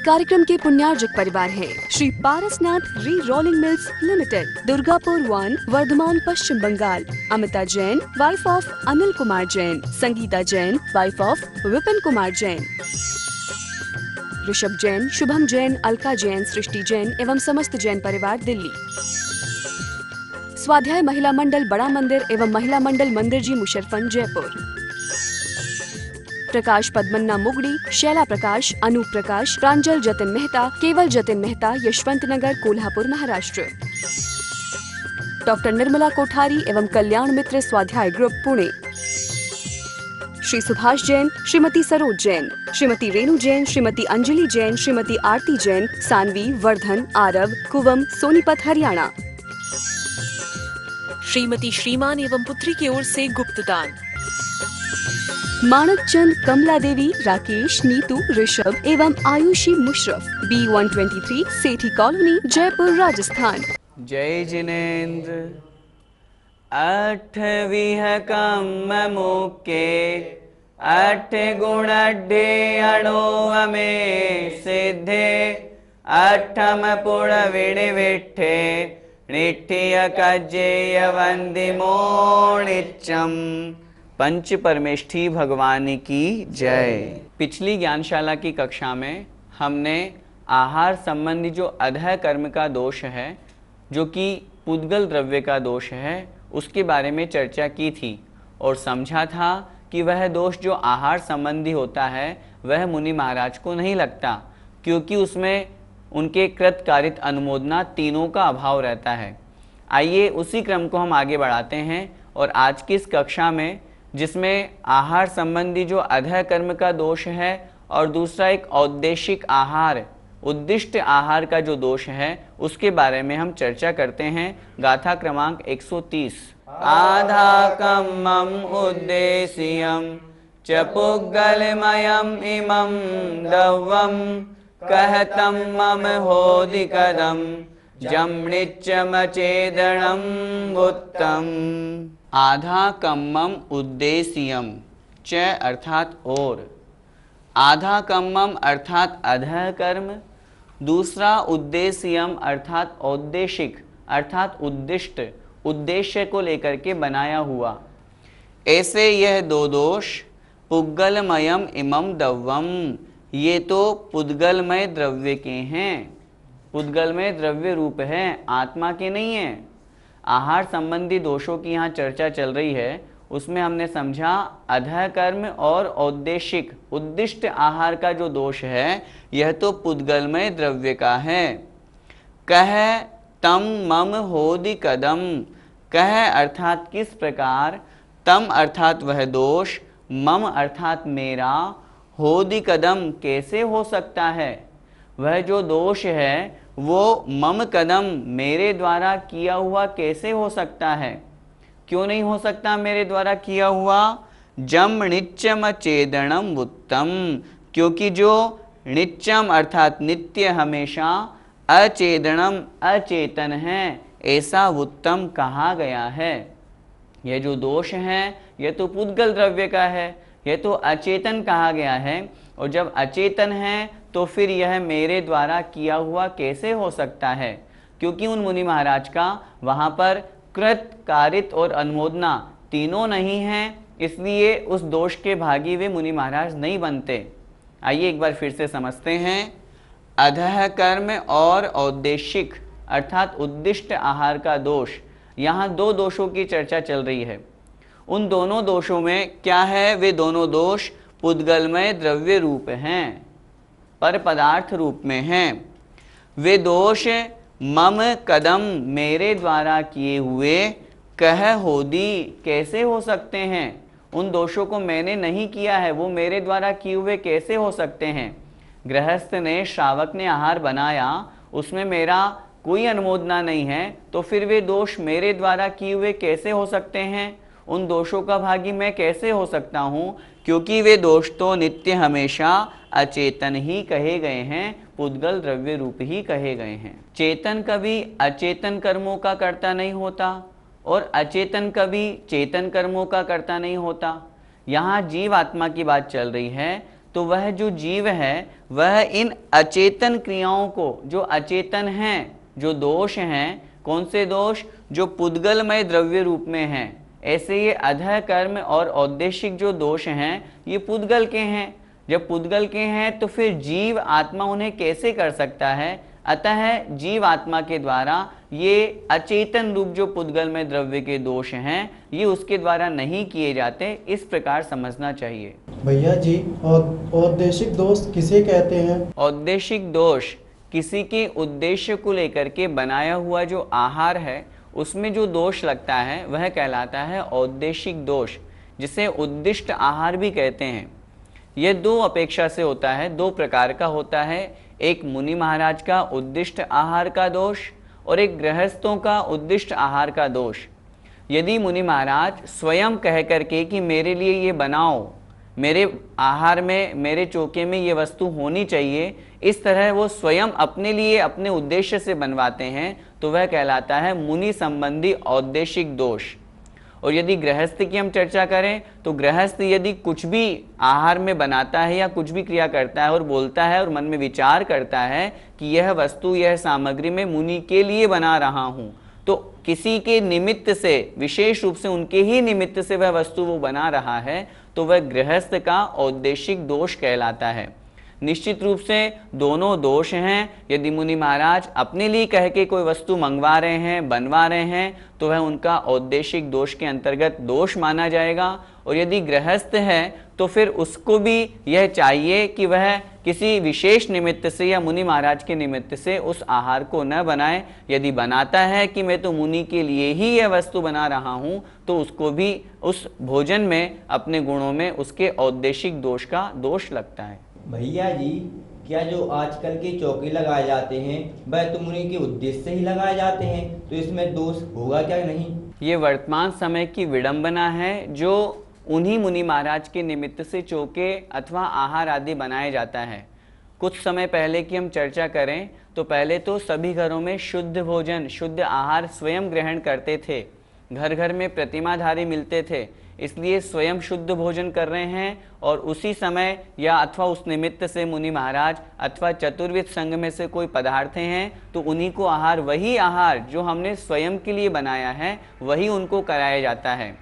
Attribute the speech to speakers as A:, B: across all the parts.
A: कार्यक्रम के पुण्यार्जक परिवार हैं Shri Parasnath re rolling mills limited, Durgapur 1, Bardhaman, Paschim Bangal. Amita Jain, wife of Anil Kumar Jain. Sangeeta Jain, wife of Vipin Kumar Jain. Rishabh Jain, Shubham Jain, Alka Jain, Srishti Jain एवं समस्त जैन परिवार, दिल्ली। स्वाध्याय महिला मंडल बड़ा मंदिर एवं महिला मंडल मंदिर जी, मुशर्रफन, जयपुर। प्रकाश पद्मन्ना मुगड़ी, शैला प्रकाश, अनूप प्रकाश, प्रांजल जतिन मेहता, केवल जतिन मेहता, यशवंत नगर, कोल्हापुर, महाराष्ट्र। डॉक्टर निर्मला कोठारी एवं कल्याण मित्र स्वाध्याय ग्रुप, पुणे। श्री सुभाष जैन, श्रीमती सरोज जैन, श्रीमती रेणु जैन, श्रीमती अंजलि जैन, श्रीमती आरती जैन, सानवी, वर्धन, आरव, कुवम, सोनीपत, हरियाणा।
B: श्रीमती श्रीमान एवं पुत्री की ओर से गुप्तदान।
A: मानक चंद, कमला देवी, राकेश, नीतू, ऋषभ एवं आयुषी मुशरफ, B123, सेठी कॉलोनी, जयपुर, राजस्थान।
C: जय जिनेन्द्र। अठवीह कम मुके, अठ गुण अणो में सिद्धे, अठम पुण विणविठे, निठ्य कजेय वंदिमो नित्यम। पंच परमेष्ठी भगवान की जय। पिछली ज्ञानशाला की कक्षा में हमने आहार संबंधी जो अधः कर्म का दोष है, जो कि पुद्गल द्रव्य का दोष है, उसके बारे में चर्चा की थी और समझा था कि वह दोष जो आहार संबंधी होता है वह मुनि महाराज को नहीं लगता, क्योंकि उसमें उनके कृत कारित अनुमोदना तीनों का अभाव रहता है। आइए उसी क्रम को हम आगे बढ़ाते हैं और आज की इस कक्षा में, जिसमें आहार संबंधी जो अधः कर्म का दोष है और दूसरा एक औद्देशिक आहार, उद्दिष्ट आहार का जो दोष है, उसके बारे में हम चर्चा करते हैं। गाथा क्रमांक 130। आधा कम्मम उद्देश्यम च पुग्गलमयम इमं दव्वम कहतं मम होदिकदम जमृच्चमचेदनम उत्तम। आधा कम्मम उद्देश्यम, च अर्थात और, आधा कम्मम अर्थात अधः कर्म, दूसरा उद्देश्यम अर्थात औद्देशिक अर्थात उद्दिष्ट, उद्देश्य को लेकर के बनाया हुआ। ऐसे यह दो दोष पुद्गलमयम इमम दव्वम, ये तो पुद्गलमय द्रव्य के हैं, पुद्गलमय द्रव्य रूप हैं, आत्मा के नहीं हैं। आहार संबंधी दोषों की यहाँ चर्चा चल रही है, उसमें हमने समझा अधः कर्म और औद्देशिक उद्दिष्ट आहार का जो दोष है, यह तो पुद्गलमय द्रव्य का है। कह तम मम होदि कदम, कह अर्थात किस प्रकार, तम अर्थात वह दोष, मम अर्थात मेरा, होदि कदम कैसे हो सकता है। वह जो दोष है वो मम कदम मेरे द्वारा किया हुआ कैसे हो सकता है, क्यों नहीं हो सकता मेरे द्वारा किया हुआ। जम नित्यम चेदनम उत्तम, क्योंकि जो नित्यम अर्थात नित्य, हमेशा, अचेदनम अचेतन है, ऐसा उत्तम कहा गया है। यह जो दोष है यह तो पुद्गल द्रव्य का है, यह तो अचेतन कहा गया है, और जब अचेतन है तो फिर यह मेरे द्वारा किया हुआ कैसे हो सकता है, क्योंकि उन मुनि महाराज का वहाँ पर कृत, कारित और अनुमोदना तीनों नहीं हैं, इसलिए उस दोष के भागी वे मुनि महाराज नहीं बनते। आइए एक बार फिर से समझते हैं। अधः कर्म और औद्देशिक अर्थात उद्दिष्ट आहार का दोष, यहाँ दो दोषों की चर्चा चल रही है। उन दोनों दोषों में क्या है, वे दोनों दोष पुद्गलमय द्रव्य रूप हैं, पर पदार्थ रूप में हैं। वे दोष मम कदम मेरे द्वारा किए हुए, कह होदी कैसे हो सकते हैं। उन दोषों को मैंने नहीं किया है, वो मेरे द्वारा किए हुए कैसे हो सकते हैं। गृहस्थ ने, श्रावक ने आहार बनाया, उसमें मेरा कोई अनुमोदना नहीं है, तो फिर वे दोष मेरे द्वारा किए हुए कैसे हो सकते हैं। उन दोषों का भागी मैं कैसे हो सकता हूँ, क्योंकि वे दोष तो नित्य, हमेशा अचेतन ही कहे गए हैं, पुद्गल द्रव्य रूप ही कहे गए हैं। चेतन कभी अचेतन कर्मों का कर्ता नहीं होता और अचेतन कभी चेतन कर्मों का कर्ता नहीं होता। यहाँ जीव आत्मा की बात चल रही है, तो वह जो जीव है वह इन अचेतन क्रियाओं को, जो अचेतन हैं, जो दोष हैं, कौन से दोष, जो पुद्गलमय द्रव्य रूप में हैं, ऐसे ये अधः कर्म और औद्देशिक जो दोष हैं ये पुद्गल के हैं। जब पुद्गल के हैं तो फिर जीव आत्मा उन्हें कैसे कर सकता है? अतः जीव आत्मा के द्वारा ये अचेतन रूप जो पुद्गल में द्रव्य के दोष हैं ये उसके द्वारा नहीं किए जाते, इस प्रकार समझना चाहिए।
D: भैया जी, और औद्देशिक दोष किसे कहते हैं?
C: औद्देशिक दोष किसी के उद्देश्य को लेकर के बनाया हुआ जो आहार है उसमें जो दोष लगता है वह कहलाता है औद्देशिक दोष, जिसे उद्दिष्ट आहार भी कहते हैं। यह दो अपेक्षा से होता है, दो प्रकार का होता है। एक मुनि महाराज का उद्दिष्ट आहार का दोष और एक गृहस्थों का उद्दिष्ट आहार का दोष। यदि मुनि महाराज स्वयं कह करके कि मेरे लिए ये बनाओ, मेरे आहार में, मेरे चौके में ये वस्तु होनी चाहिए, इस तरह वो स्वयं अपने लिए अपने उद्देश्य से बनवाते हैं, तो वह कहलाता है मुनि संबंधी औद्देशिक दोष। और यदि गृहस्थ की हम चर्चा करें तो गृहस्थ यदि कुछ भी आहार में बनाता है या कुछ भी क्रिया करता है और बोलता है और मन में विचार करता है कि यह वस्तु, यह सामग्री मैं मुनि के लिए बना रहा हूँ, तो किसी के निमित्त से, विशेष रूप से उनके ही निमित्त से वह वस्तु वो बना रहा है, तो वह गृहस्थ का औद्देशिक दोष कहलाता है। निश्चित रूप से दोनों दोष हैं। यदि मुनि महाराज अपने लिए कह के कोई वस्तु मंगवा रहे हैं, बनवा रहे हैं, तो वह उनका औद्देशिक दोष के अंतर्गत दोष माना जाएगा। और यदि गृहस्थ है तो फिर उसको भी यह चाहिए कि वह किसी विशेष निमित्त से या मुनि महाराज के निमित्त से उस आहार को न बनाए। यदि बनाता है कि मैं तो मुनि के लिए ही यह वस्तु बना रहा हूँ, तो उसको भी उस भोजन में, अपने गुणों में उसके औद्देशिक दोष का दोष लगता है।
E: भैया जी, क्या जो आजकल के चौके लगाए जाते हैं वह तो मुनि के उद्देश्य से ही लगाए जाते हैं, तो इसमें दोष होगा क्या? नहीं,
C: ये वर्तमान समय की विडंबना है जो उन्हीं मुनि महाराज के निमित्त से चौके अथवा आहार आदि बनाया जाता है। कुछ समय पहले की हम चर्चा करें तो पहले तो सभी घरों में शुद्ध भोजन, शुद्ध आहार स्वयं ग्रहण करते थे। घर घर में प्रतिमाधारी मिलते थे, इसलिए स्वयं शुद्ध भोजन कर रहे हैं। और उसी समय या अथवा उस निमित्त से मुनि महाराज अथवा चतुर्विद संघ में से कोई पदार्थ हैं तो उन्हीं को आहार, वही आहार जो हमने स्वयं के लिए बनाया है वही उनको कराया जाता है।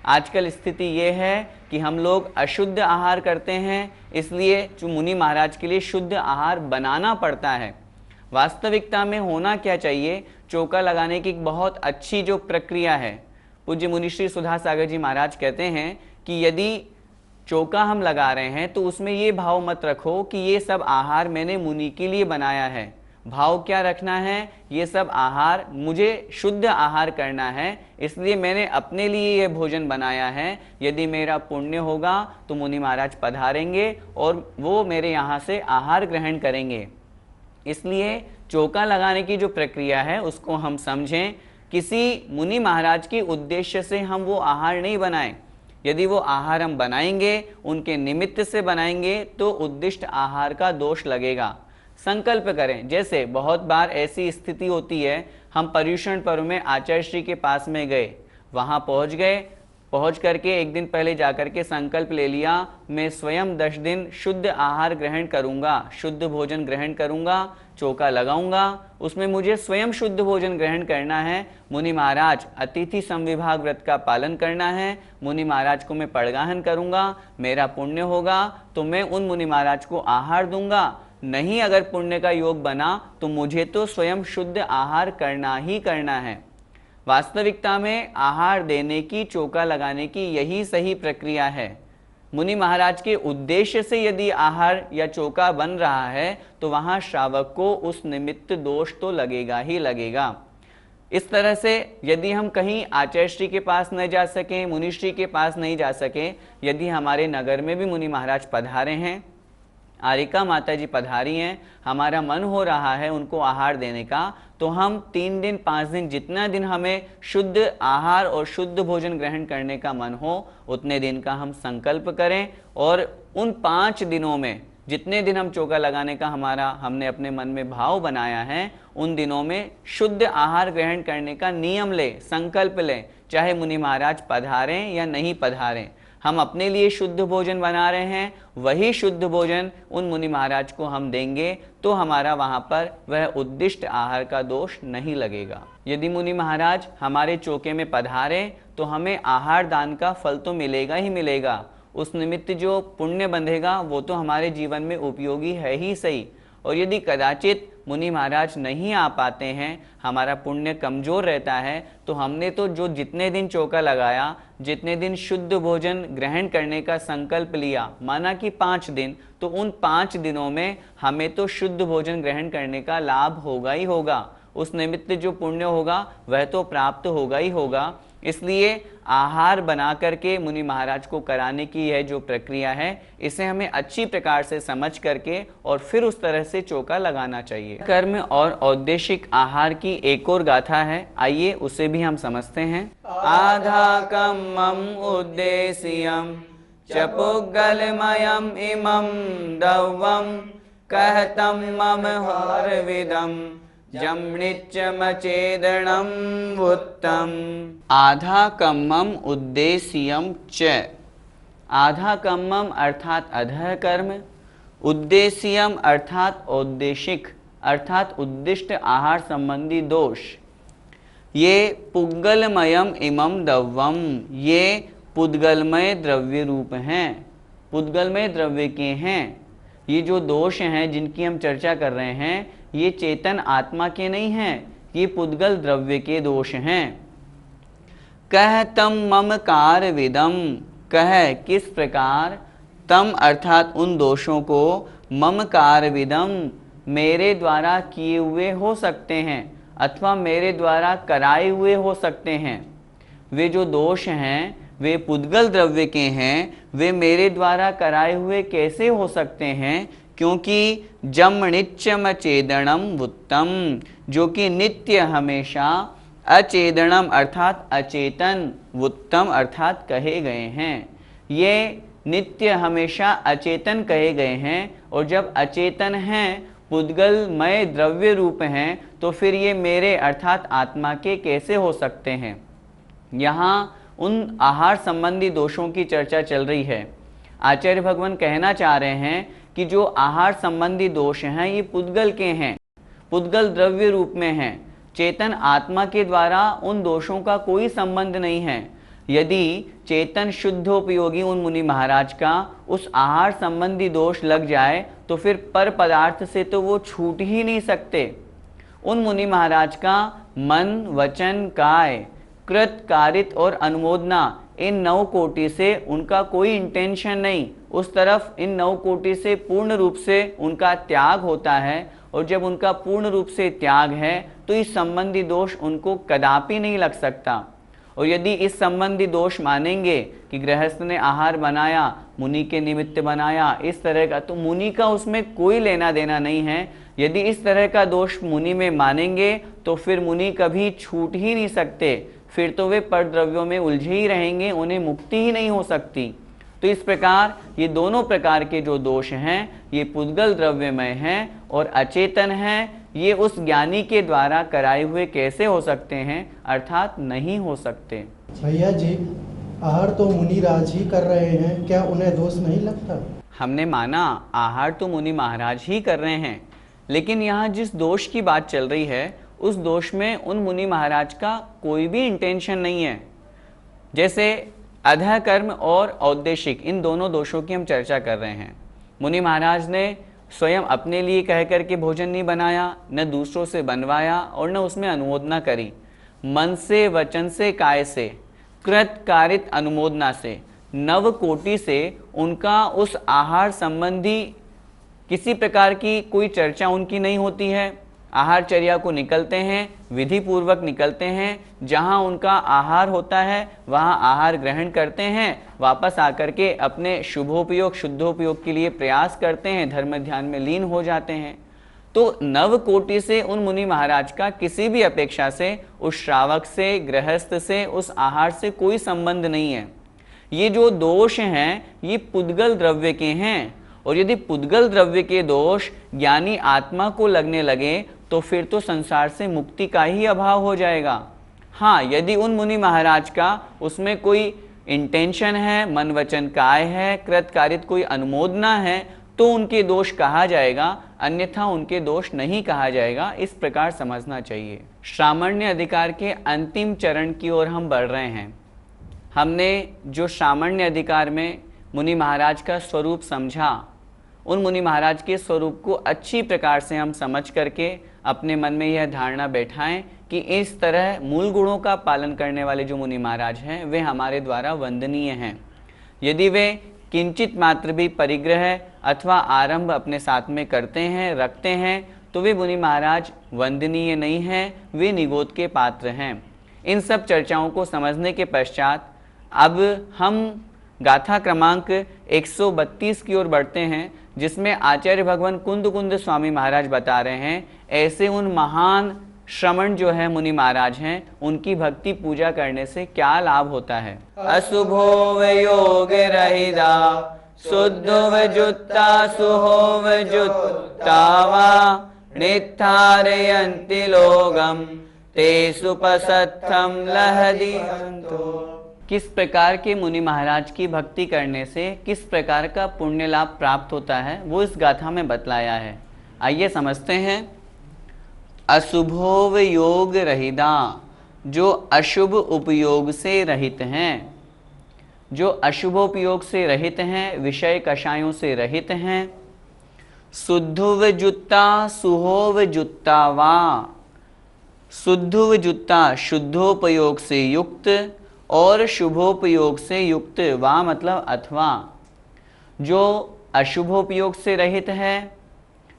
C: आजकल स्थिति ये है कि हम लोग अशुद्ध आहार करते हैं, इसलिए जो मुनि महाराज के लिए शुद्ध आहार बनाना पड़ता है। वास्तविकता में होना क्या चाहिए, चौका लगाने की एक बहुत अच्छी जो प्रक्रिया है, पूज्य मुनिश्री सुधा सागर जी महाराज कहते हैं कि यदि चौका हम लगा रहे हैं तो उसमें ये भाव मत रखो कि ये सब आहार मैंने मुनि के लिए बनाया है। भाव क्या रखना है, ये सब आहार मुझे शुद्ध आहार करना है, इसलिए मैंने अपने लिए ये भोजन बनाया है। यदि मेरा पुण्य होगा तो मुनि महाराज पधारेंगे और वो मेरे यहाँ से आहार ग्रहण करेंगे। इसलिए चौका लगाने की जो प्रक्रिया है उसको हम समझें। किसी मुनि महाराज के उद्देश्य से हम वो आहार नहीं बनाएं। यदि वो आहार हम बनाएंगे, उनके निमित्त से बनाएंगे, तो उद्दिष्ट आहार का दोष लगेगा। संकल्प करें, जैसे बहुत बार ऐसी स्थिति होती है, हम पर्युषण पर्व में आचार्य श्री के पास में गए, वहाँ पहुँच गए, पहुँच करके एक दिन पहले जाकर के संकल्प ले लिया, मैं स्वयं 10 दिन शुद्ध आहार ग्रहण करूँगा, शुद्ध भोजन ग्रहण करूँगा, चौका लगाऊंगा, उसमें मुझे स्वयं शुद्ध भोजन ग्रहण करना है। मुनि महाराज अतिथि संविभाग व्रत का पालन करना है, मुनि महाराज को मैं पड़गाहन करूँगा, मेरा पुण्य होगा तो मैं उन मुनि महाराज को आहार दूंगा। नहीं अगर पुण्य का योग बना तो मुझे तो स्वयं शुद्ध आहार करना ही करना है। वास्तविकता में आहार देने की, चौका लगाने की यही सही प्रक्रिया है। मुनि महाराज के उद्देश्य से यदि आहार या चौका बन रहा है तो वहाँ श्रावक को उस निमित्त दोष तो लगेगा ही लगेगा। इस तरह से यदि हम कहीं आचार्य श्री के पास न जा सकें, मुनिश्री के पास नहीं जा सकें, यदि हमारे नगर में भी मुनि महाराज पधारे हैं, आरिका माता जी पधारी हैं, हमारा मन हो रहा है उनको आहार देने का, तो हम 3 दिन 5 दिन, जितना दिन हमें शुद्ध आहार और शुद्ध भोजन ग्रहण करने का मन हो उतने दिन का हम संकल्प करें। और उन 5 दिनों में जितने दिन हम चौका लगाने का हमने अपने मन में भाव बनाया है, उन दिनों में शुद्ध आहार ग्रहण करने का नियम लें, संकल्प लें, चाहे मुनि महाराज पधारें या नहीं पधारें। हम अपने लिए शुद्ध भोजन बना रहे हैं, वही शुद्ध भोजन उन मुनि महाराज को हम देंगे तो हमारा वहाँ पर वह उद्दिष्ट आहार का दोष नहीं लगेगा। यदि मुनि महाराज हमारे चौके में पधारे तो हमें आहार दान का फल तो मिलेगा ही मिलेगा, उस निमित्त जो पुण्य बंधेगा वो तो हमारे जीवन में उपयोगी है ही सही। और यदि कदाचित मुनि महाराज नहीं आ पाते हैं, हमारा पुण्य कमज़ोर रहता है, तो हमने तो जो जितने दिन चौका लगाया, जितने दिन शुद्ध भोजन ग्रहण करने का संकल्प लिया, माना कि 5 दिन, तो उन 5 दिनों में हमें तो शुद्ध भोजन ग्रहण करने का लाभ होगा ही होगा, उस निमित्त जो पुण्य होगा वह तो प्राप्त होगा ही होगा। इसलिए आहार बना करके मुनि महाराज को कराने की यह जो प्रक्रिया है, इसे हमें अच्छी प्रकार से समझ करके और फिर उस तरह से चौका लगाना चाहिए। कर्म और औद्देशिक आहार की एक और गाथा है, आइए उसे भी हम समझते हैं। आधा कम्मम उद्देश्यम च पुग्गलमयम इमं दव्वम कहतम मम हरविदम जमनिच्चमचेदनम उत्तम। आधा कम्मम उद्देश्यम च, आधा कम्मम अर्थात अधः कर्म, उद्देश्यम अर्थात औद्देशिक अर्थात उद्दिष्ट आहार संबंधी दोष। ये पुद्गलमयम इमं दव्वम, ये पुद्गलमय द्रव्य रूप हैं, पुद्गलमय द्रव्य के हैं। ये जो दोष हैं जिनकी हम चर्चा कर रहे हैं, ये चेतन आत्मा के नहीं हैं, ये पुद्गल द्रव्य के दोष हैं। कह तम मम कारविदम, कह किस प्रकार, तम अर्थात उन दोषों को, मम कारविदम मेरे द्वारा किए हुए हो सकते हैं अथवा मेरे द्वारा कराए हुए हो सकते हैं। वे जो दोष हैं वे पुद्गल द्रव्य के हैं, वे मेरे द्वारा कराए हुए कैसे हो सकते हैं? क्योंकि जमनिच्चम चेदनम उत्तम, जो कि नित्य हमेशा, अचेदनम अर्थात अचेतन, उत्तम अर्थात कहे गए हैं। ये नित्य हमेशा अचेतन कहे गए हैं, और जब अचेतन हैं, पुद्गलमय द्रव्य रूप हैं, तो फिर ये मेरे अर्थात आत्मा के कैसे हो सकते हैं? यहाँ उन आहार संबंधी दोषों की चर्चा चल रही है। आचार्य भगवान कहना चाह रहे हैं कि जो आहार संबंधी दोष हैं ये पुद्गल के हैं, पुद्गल द्रव्य रूप में हैं, चेतन आत्मा के द्वारा उन दोषों का कोई संबंध नहीं है। यदि चेतन शुद्धोपयोगी उन मुनि महाराज का उस आहार संबंधी दोष लग जाए तो फिर पर पदार्थ से तो वो छूट ही नहीं सकते। उन मुनि महाराज का मन, वचन, काय, कृत, कारित और अनुमोदना, इन 9 कोटि से उनका कोई इंटेंशन नहीं, उस तरफ इन 9 कोटि से पूर्ण रूप से उनका त्याग होता है। और जब उनका पूर्ण रूप से त्याग है तो इस संबंधी दोष उनको कदापि नहीं लग सकता। और यदि इस संबंधी दोष मानेंगे कि गृहस्थ ने आहार बनाया, मुनि के निमित्त बनाया, इस तरह का, तो मुनि का उसमें कोई लेना देना नहीं है। यदि इस तरह का दोष मुनि में मानेंगे तो फिर मुनि कभी छूट ही नहीं सकते, फिर तो वे परद्रव्यों में उलझे ही रहेंगे, उन्हें मुक्ति ही नहीं हो सकती। तो इस प्रकार ये दोनों प्रकार के जो दोष हैं ये पुद्गल द्रव्यमय हैं और अचेतन हैं। ये उस ज्ञानी के द्वारा कराए हुए कैसे हो सकते हैं? अर्थात नहीं हो सकते।
D: भैया जी, आहार तो मुनि राज ही कर रहे हैं, क्या उन्हें दोष नहीं लगता?
C: हमने माना आहार तो मुनि महाराज ही कर रहे हैं, लेकिन यहाँ जिस दोष की बात चल रही है उस दोष में उन मुनि महाराज का कोई भी इंटेंशन नहीं है। जैसे अधः कर्म और औद्देशिक, इन दोनों दोषों की हम चर्चा कर रहे हैं। मुनि महाराज ने स्वयं अपने लिए कह करके भोजन नहीं बनाया, न दूसरों से बनवाया और न उसमें अनुमोदना करी। मन से, वचन से, काय से, कृत, कारित, अनुमोदना से, 9 कोटि से उनका उस आहार संबंधी किसी प्रकार की कोई चर्चा उनकी नहीं होती है। आहारचर्या को निकलते हैं, विधि पूर्वक निकलते हैं, जहां उनका आहार होता है वहां आहार ग्रहण करते हैं, वापस आकर के अपने शुभोपयोग, शुद्धोपयोग के लिए प्रयास करते हैं, धर्म ध्यान में लीन हो जाते हैं। तो 9 कोटि से उन मुनि महाराज का किसी भी अपेक्षा से, उस श्रावक से, गृहस्थ से, उस आहार से कोई संबंध नहीं है। ये जो दोष हैं ये पुद्गल द्रव्य के हैं, और यदि पुद्गल द्रव्य के दोष ज्ञानी आत्मा को लगने लगे तो फिर तो संसार से मुक्ति का ही अभाव हो जाएगा। हाँ, यदि उन मुनि महाराज का उसमें कोई इंटेंशन है, मन वचन काय है, कृत कारित कोई अनुमोदना है तो उनके दोष कहा जाएगा, अन्यथा उनके दोष नहीं कहा जाएगा। इस प्रकार समझना चाहिए। श्रामण्य अधिकार के अंतिम चरण की ओर हम बढ़ रहे हैं। हमने जो श्रामण्य अधिकार में मुनि महाराज का स्वरूप समझा, उन मुनि महाराज के स्वरूप को अच्छी प्रकार से हम समझ करके अपने मन में यह धारणा बैठाएं कि इस तरह मूल गुणों का पालन करने वाले जो मुनि महाराज हैं वे हमारे द्वारा वंदनीय हैं। यदि वे किंचित मात्र भी परिग्रह अथवा आरंभ अपने साथ में करते हैं, रखते हैं, तो वे मुनि महाराज वंदनीय नहीं हैं, वे निगोद के पात्र हैं। इन सब चर्चाओं को समझने के पश्चात अब हम गाथा क्रमांक 132 की ओर बढ़ते हैं, जिसमें आचार्य भगवान कुंद स्वामी महाराज बता रहे हैं ऐसे उन महान श्रमण जो है मुनि महाराज हैं, उनकी भक्ति पूजा करने से क्या लाभ होता है। अशुभो योग रहिता शुद्धो जुत्ता सुहो जुत्ता वा नित्थारयन्ति लोगम ते सुपसत्थम लहदी। किस प्रकार के मुनि महाराज की भक्ति करने से किस प्रकार का पुण्य लाभ प्राप्त होता है वो इस गाथा में बतलाया है। आइए समझते हैं। अशुभोव योग रहिता, जो अशुभ उपयोग से रहित हैं, जो अशुभोपयोग से रहित हैं, विषय कषायों से रहित हैं। शुद्धुव जुत्ता सुहोव जुत्ता वा, शुद्धुव जुत्ता शुद्धोपयोग से युक्त और शुभोपयोग से युक्त, वा मतलब अथवा। जो अशुभोपयोग से रहित है,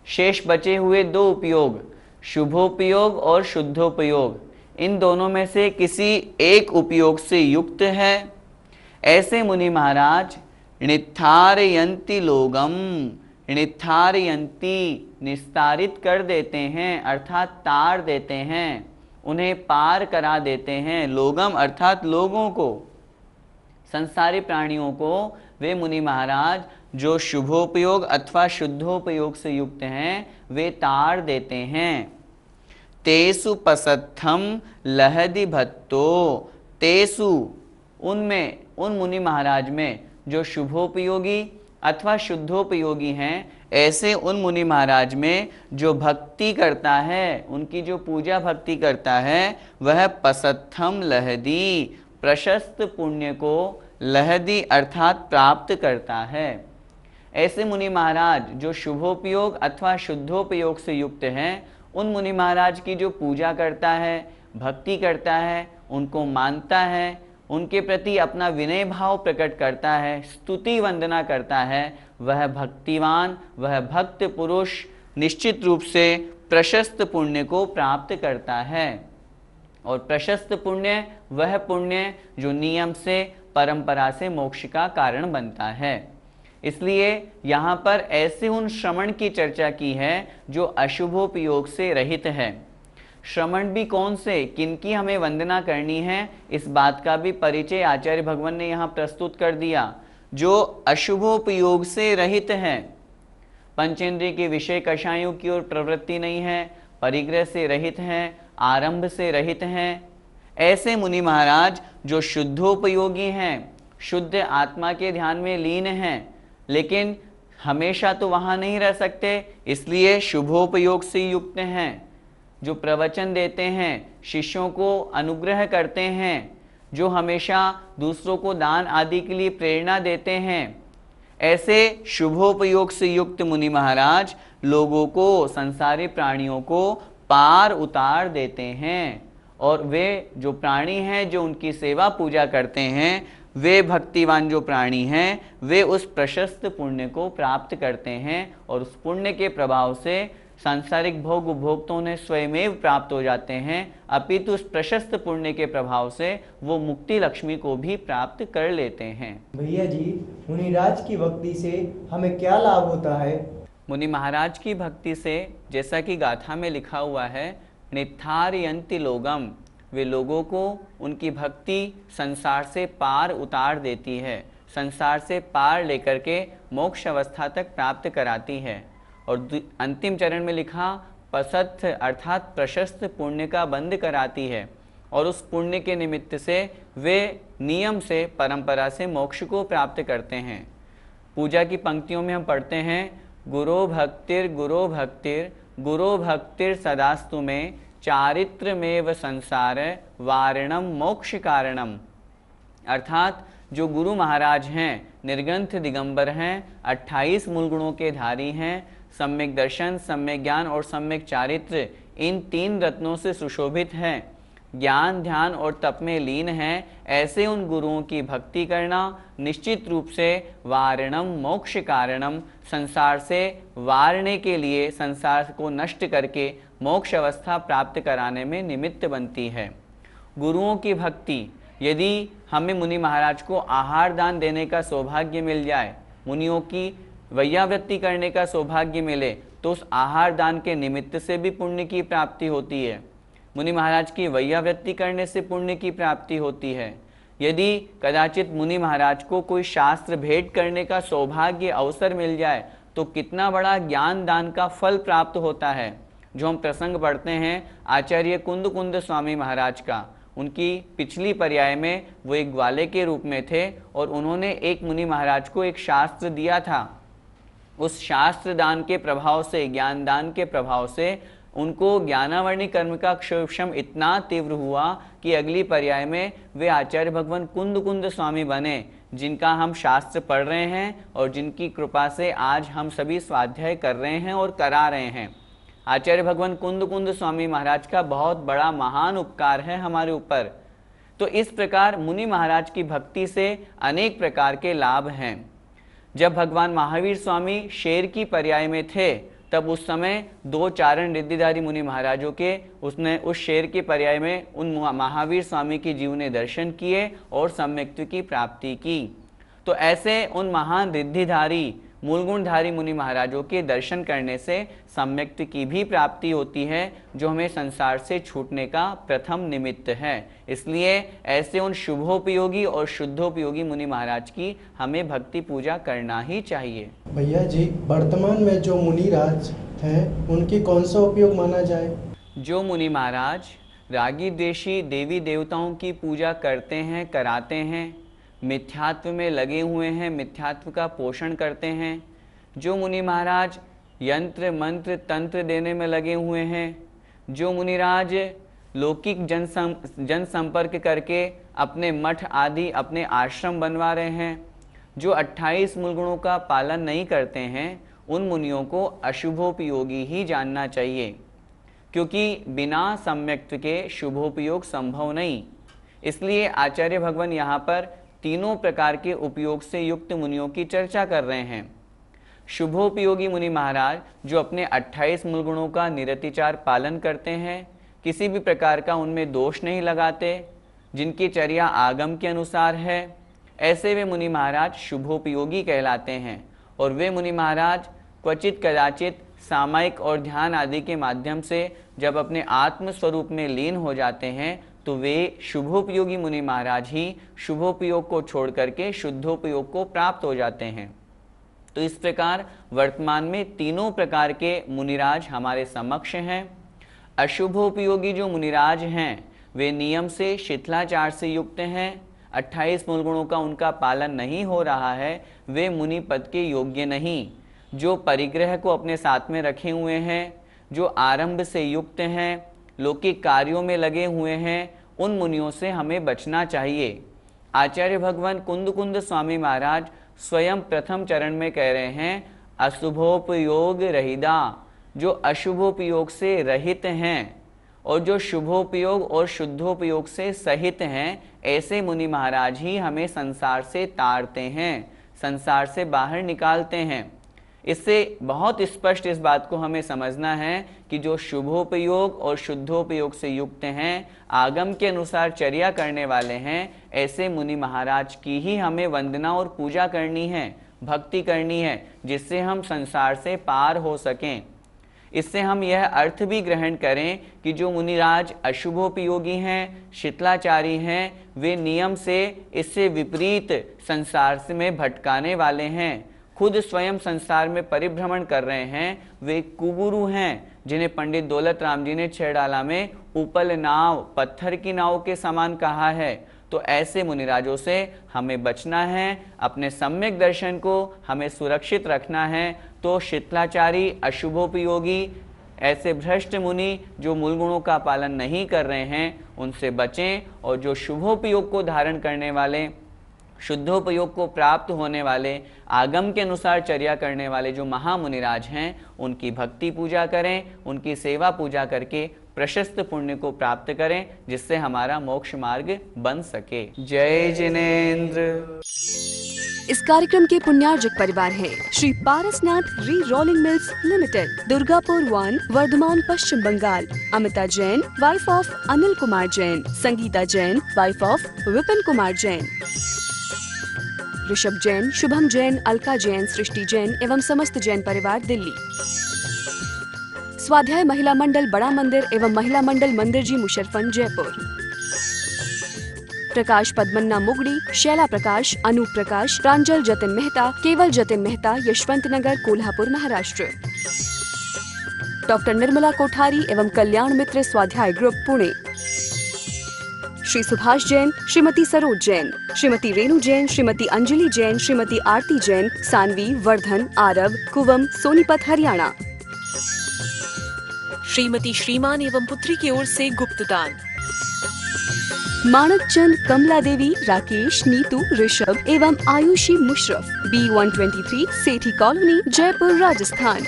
C: शेष बचे हुए दो उपयोग शुभोपयोग और शुद्धोपयोग, इन दोनों में से किसी एक उपयोग से युक्त है, ऐसे मुनि महाराज नित्थारयन्ति लोगम, नित्थारयन्ति निस्तारित कर देते हैं अर्थात तार देते हैं, उन्हें पार करा देते हैं। लोगम अर्थात लोगों को, संसारी प्राणियों को वे मुनि महाराज जो शुभोपयोग अथवा शुद्धोपयोग से युक्त हैं वे तार देते हैं। तेसु पसत्थम लहदि भत्तो, तेसु उनमें, उन मुनि महाराज में जो शुभोपयोगी अथवा शुद्धोपयोगी हैं, ऐसे उन मुनि महाराज में जो भक्ति करता है, उनकी जो पूजा भक्ति करता है, वह पसत्थम लहदी प्रशस्त पुण्य को लहदी अर्थात प्राप्त करता है। ऐसे मुनि महाराज जो शुभोपयोग अथवा शुद्धोपयोग से युक्त हैं, उन मुनि महाराज की जो पूजा करता है, भक्ति करता है, उनको मानता है, उनके प्रति अपना विनय भाव प्रकट करता है, स्तुति वंदना करता है, वह भक्तिवान, वह भक्त पुरुष निश्चित रूप से प्रशस्त पुण्य को प्राप्त करता है। और प्रशस्त पुण्य वह पुण्य जो नियम से, परंपरा से मोक्ष का कारण बनता है। इसलिए यहाँ पर ऐसे उन श्रमण की चर्चा की है जो अशुभोपयोग से रहित है। श्रमण भी कौन से, किनकी हमें वंदना करनी है, इस बात का भी परिचय आचार्य भगवान ने यहाँ प्रस्तुत कर दिया। जो अशुभोपयोग से रहित हैं, पंचेंद्रिय के विषय कषायों की ओर प्रवृत्ति नहीं है, परिग्रह से रहित हैं, आरंभ से रहित हैं, ऐसे मुनि महाराज जो शुद्धोपयोगी हैं, शुद्ध आत्मा के ध्यान में लीन हैं, लेकिन हमेशा तो वहाँ नहीं रह सकते, इसलिए शुभोपयोग से युक्त हैं, जो प्रवचन देते हैं, शिष्यों को अनुग्रह करते हैं, जो हमेशा दूसरों को दान आदि के लिए प्रेरणा देते हैं, ऐसे शुभोपयोग से युक्त मुनि महाराज लोगों को, संसारी प्राणियों को पार उतार देते हैं। और वे जो प्राणी हैं जो उनकी सेवा पूजा करते हैं, वे भक्तिवान जो प्राणी हैं, वे उस प्रशस्त पुण्य को प्राप्त करते हैं और उस पुण्य के प्रभाव से सांसारिक भोग उपभोग तो उन्हें स्वयमेव प्राप्त हो जाते हैं, अपितु उस प्रशस्त पुण्य के प्रभाव से वो मुक्ति लक्ष्मी को भी प्राप्त कर लेते हैं।
E: भैया जी, मुनिराज की भक्ति से हमें क्या लाभ होता है?
C: मुनि महाराज की भक्ति से, जैसा कि गाथा में लिखा हुआ है, नित्थारयन्ति लोगम, वे लोगों को उनकी भक्ति संसार से पार उतार देती है, संसार से पार लेकर के मोक्ष अवस्था तक प्राप्त कराती है। और अंतिम चरण में लिखा पसत्थ अर्थात प्रशस्त पुण्य का बंध कराती है। और उस पुण्य के निमित्त से वे नियम से, परंपरा से मोक्ष को प्राप्त करते हैं। पूजा की पंक्तियों में हम पढ़ते हैं, गुरो भक्तिर गुरो भक्तिर गुरो भक्तिर सदास्तु में चारित्रमेव संसार वारणम मोक्ष कारणम। अर्थात जो गुरु महाराज हैं, निर्ग्रंथ दिगंबर हैं, 28 मूल गुणों के धारी हैं, सम्यक दर्शन, सम्यक ज्ञान और सम्यक चारित्र, इन 3 रत्नों से सुशोभित हैं, ज्ञान ध्यान और तप में लीन हैं, ऐसे उन गुरुओं की भक्ति करना निश्चित रूप से वारणम मोक्ष कारणम, संसार से वारने के लिए, संसार को नष्ट करके मोक्ष अवस्था प्राप्त कराने में निमित्त बनती है। गुरुओं की भक्ति, यदि हमें मुनि महाराज को आहार दान देने का सौभाग्य मिल जाए, मुनियों की वैयावृत्ति करने का सौभाग्य मिले, तो उस आहार दान के निमित्त से भी पुण्य की प्राप्ति होती है। मुनि महाराज की वैयावृत्ति करने से पुण्य की प्राप्ति होती है। यदि कदाचित मुनि महाराज को कोई शास्त्र भेंट करने का सौभाग्य अवसर मिल जाए, तो कितना बड़ा ज्ञान दान का फल प्राप्त होता है। जो हम प्रसंग पढ़ते हैं आचार्य कुंद स्वामी महाराज का, उनकी पिछली पर्याय में वो एक ग्वाले के रूप में थे और उन्होंने एक मुनि महाराज को एक शास्त्र दिया था। उस शास्त्र दान के प्रभाव से, ज्ञान दान के प्रभाव से उनको ज्ञानावर्णी कर्म का क्षोभम इतना तीव्र हुआ कि अगली पर्याय में वे आचार्य भगवान कुंद स्वामी बने, जिनका हम शास्त्र पढ़ रहे हैं और जिनकी कृपा से आज हम सभी स्वाध्याय कर रहे हैं और करा रहे हैं। आचार्य भगवान कुंद स्वामी महाराज का बहुत बड़ा महान उपकार है हमारे ऊपर। तो इस प्रकार मुनि महाराज की भक्ति से अनेक प्रकार के लाभ हैं। जब भगवान महावीर स्वामी शेर की पर्याय में थे, तब उस समय 2 चारण रिद्धिधारी मुनि महाराजों के उसने उस शेर के पर्याय में उन महावीर स्वामी की जीव ने दर्शन किए और सम्यक्त्व की प्राप्ति की। तो ऐसे उन महान रिद्धिधारी मूलगुणधारी मुनि महाराजों के दर्शन करने से सम्यक्त्व की भी प्राप्ति होती है, जो हमें संसार से छूटने का प्रथम निमित्त है। इसलिए ऐसे उन शुभोपयोगी और शुद्धोपयोगी मुनि महाराज की हमें भक्ति पूजा करना ही चाहिए।
D: भैया जी, वर्तमान में जो मुनि राज हैं उनकी कौन सा उपयोग माना जाए?
C: जो मुनि महाराज रागी द्वेषी देवी देवताओं की पूजा करते हैं, कराते हैं, मिथ्यात्व में लगे हुए हैं, मिथ्यात्व का पोषण करते हैं, जो मुनि महाराज यंत्र मंत्र तंत्र देने में लगे हुए हैं, जो मुनिराज लौकिक जनसंपर्क करके अपने मठ आदि, अपने आश्रम बनवा रहे हैं, जो 28 मूल गुणों का पालन नहीं करते हैं, उन मुनियों को अशुभोपयोगी ही जानना चाहिए, क्योंकि बिना सम्यक्त्व के शुभोपयोग संभव नहीं। इसलिए आचार्य भगवान यहाँ पर तीनों प्रकार के उपयोग से युक्त मुनियों की चर्चा कर रहे हैं। शुभोपयोगी मुनि महाराज जो अपने 28 मूल गुणों का निरतिचार पालन करते हैं, किसी भी प्रकार का उनमें दोष नहीं लगाते, जिनकी चर्या आगम के अनुसार है, ऐसे वे मुनि महाराज शुभोपयोगी कहलाते हैं। और वे मुनि महाराज क्वचित कदाचित सामायिक और ध्यान आदि के माध्यम से जब अपने आत्म स्वरूप में लीन हो जाते हैं, तो वे शुभोपयोगी मुनि महाराज ही शुभोपयोग को छोड़ करके शुद्धोपयोग को प्राप्त हो जाते हैं। तो इस प्रकार वर्तमान में तीनों प्रकार के मुनिराज हमारे समक्ष हैं। अशुभोपयोगी जो मुनिराज हैं वे नियम से, शिथिलाचार से युक्त हैं, 28 मूल गुणों का उनका पालन नहीं हो रहा है, वे मुनि पद के योग्य नहीं। जो परिग्रह को अपने साथ में रखे हुए हैं, जो आरंभ से युक्त हैं, लौकिक कार्यों में लगे हुए हैं, उन मुनियों से हमें बचना चाहिए। आचार्य भगवान कुंद स्वामी महाराज स्वयं प्रथम चरण में कह रहे हैं, अशुभोपयोग रहिदा, जो अशुभोपयोग से रहित हैं और जो शुभोपयोग और शुद्धोपयोग से सहित हैं, ऐसे मुनि महाराज ही हमें संसार से तारते हैं, संसार से बाहर निकालते हैं। इससे बहुत स्पष्ट इस बात को हमें समझना है कि जो शुभोपयोग और शुद्धोपयोग से युक्त हैं, आगम के अनुसार चर्या करने वाले हैं, ऐसे मुनि महाराज की ही हमें वंदना और पूजा करनी है, भक्ति करनी है, जिससे हम संसार से पार हो सकें। इससे हम यह अर्थ भी ग्रहण करें कि जो मुनिराज अशुभोपयोगी हैं, शिथिलाचारी हैं, वे नियम से इससे विपरीत संसार में भटकाने वाले हैं, खुद स्वयं संसार में परिभ्रमण कर रहे हैं, वे कुगुरु हैं, जिन्हें पंडित दौलत राम जी ने 6 डाला में उपल नाव पत्थर की नाव के समान कहा है। तो ऐसे मुनिराजों से हमें बचना है, अपने सम्यक दर्शन को हमें सुरक्षित रखना है। तो शितलाचारी, अशुभोपयोगी, ऐसे भ्रष्ट मुनि जो मूल गुणों का पालन नहीं कर रहे हैं उनसे बचें, और जो शुभोपयोग को धारण करने वाले, शुद्धोपयोग को प्राप्त होने वाले, आगम के अनुसार चर्या करने वाले जो महामुनिराज हैं उनकी भक्ति पूजा करें, उनकी सेवा पूजा करके प्रशस्त पुण्य को प्राप्त करें, जिससे हमारा मोक्ष मार्ग बन सके। जय जिनेन्द्र।
A: इस कार्यक्रम के पुण्यार्जक परिवार हैं Shri Parasnath re rolling mills limited, Durgapur 1, Bardhaman, Paschim Bangal. Amita Jain, wife of Anil Kumar Jain. Sangeeta Jain, wife of Vipin Kumar Jain. Rishabh Jain, Shubham Jain, Alka Jain, Srishti Jain एवं समस्त जैन परिवार, दिल्ली। स्वाध्याय महिला मंडल, बड़ा मंदिर एवं महिला मंडल मंदिर जी, मुशर्रफन, जयपुर। प्रकाश पद्मन्ना मुगड़ी, शैला प्रकाश, अनूप प्रकाश, प्रांजल जतिन मेहता, केवल जतिन मेहता, यशवंत नगर, कोल्हापुर, महाराष्ट्र। डॉक्टर निर्मला कोठारी एवं कल्याण मित्र स्वाध्याय ग्रुप, पुणे। श्री सुभाष जैन, श्रीमती सरोज जैन, श्रीमती रेणु जैन, श्रीमती अंजलि जैन, श्रीमती आरती जैन, सानवी, वर्धन, आरव, कुवम, सोनीपत, हरियाणा।
B: श्रीमती श्रीमान एवं पुत्री की ओर से गुप्त दान।
A: माणक चंद, कमला देवी, राकेश, नीतू, ऋषभ एवं आयुषी मुशरफ, B123, सेठी कॉलोनी, जयपुर, राजस्थान।